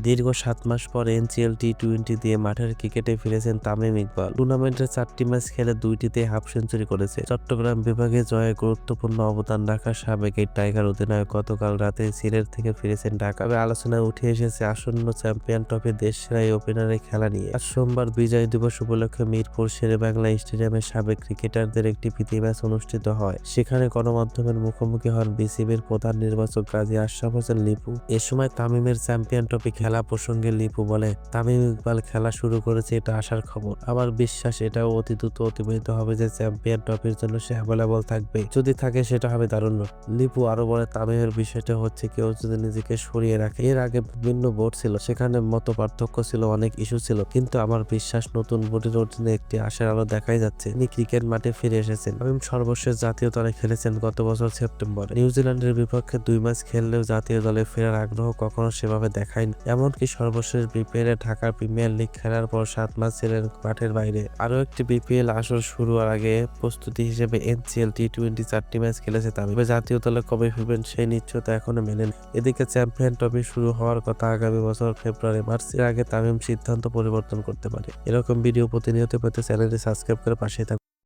দীর্ঘ ৭ মাস পর এনসিএল টি-20 দিয়ে মাঠের ক্রিকেটে ফিরেছেন তামিম ইকবাল। টুর্নামেন্টের ৪টি ম্যাচ খেলে ২টিতে হাফ সেঞ্চুরি করেছে। চট্টগ্রাম বিভাগে জয়ে গুরুত্বপূর্ণ অবদান রাখা সাবেক এই টাইগার অধিনায়ক গতকাল রাতে সিলেট থেকে ফিরেছেন ঢাকা। তবে আলোচনায় উঠে এসেছে আসন্ন চ্যাম্পিয়ন ট্রফি দেশসেরা এই ওপেনারের খেলা নিয়ে। আজ সোমবার বিজয় দিবস উপলক্ষে মিরপুর শেরেবাংলা স্টেডিয়ামে সাবেক ক্রিকেটারদের একটি প্রীতি ম্যাচ অনুষ্ঠিত হয়। সেখানে গণমাধ্যমের মুখোমুখি হন বিসিবির প্রধান নির্বাচক কাজী আশরাফ হোসেন লিপু। এ সময় তামিমের চ্যাম্পিয়ন ট্রফি খেলা প্রসঙ্গে লিপু বলে, তামিম ইকবাল খেলা শুরু করেছে, এটা আশার খবর। আমার বিশ্বাস এটাও অতি দ্রুত অতিবাহিত হবে যে চ্যাম্পিয়ন ট্রফির জন্য সে অ্যাভেলেবল থাকবে। যদি থাকে সেটা হবে দারুণ। লিপু আরো বলে, তামিমের বিষয়টা হচ্ছে কেউ যদি নিজেকে সরিয়ে রাখে। এর আগে বিভিন্ন বোর্ড ছিল, সেখানে মত পার্থক্য ছিল, অনেক ইস্যু ছিল, কিন্তু আমার বিশ্বাস নতুন বোর্ডের অধীনে একটি আশার আলো দেখাই যাচ্ছে। তিনি ক্রিকেট মাঠে ফিরে এসেছেন। তামিম সর্বশেষ জাতীয় দলে খেলেছেন গত বছর সেপ্টেম্বরে। নিউজিল্যান্ডের বিপক্ষে 2 ম্যাচ খেললেও জাতীয় দলে ফেরার আগ্রহ কখনো সেভাবে দেখায়নি। এমনকি সর্বশেষ বিপিএল এ ঢাকার প্রিমিয়ার লিগ খেলার পর 7 মাস ছিলেন মাঠের বাইরে। আরও একটি বিপিএল আসর শুরু হওয়ার আগে প্রস্তুতি হিসেবে এনসিএল টি-20 4টি ম্যাচ খেলেছে তামিম। তবে জাতীয় দলে কবে ফিরবেন সেই নিশ্চয়তা এখনো মেলেনি। এদিকে চ্যাম্পিয়ন ট্রফি শুরু হওয়ার কথা আগামী বছর ফেব্রুয়ারি-মার্চের আগে তামিম সিদ্ধান্ত পরিবর্তন করতে পারে। এরকম ভিডিও প্রতিনিয়ত পেতে চ্যানেলটি সাবস্ক্রাইব করে পাশেই থাকুন।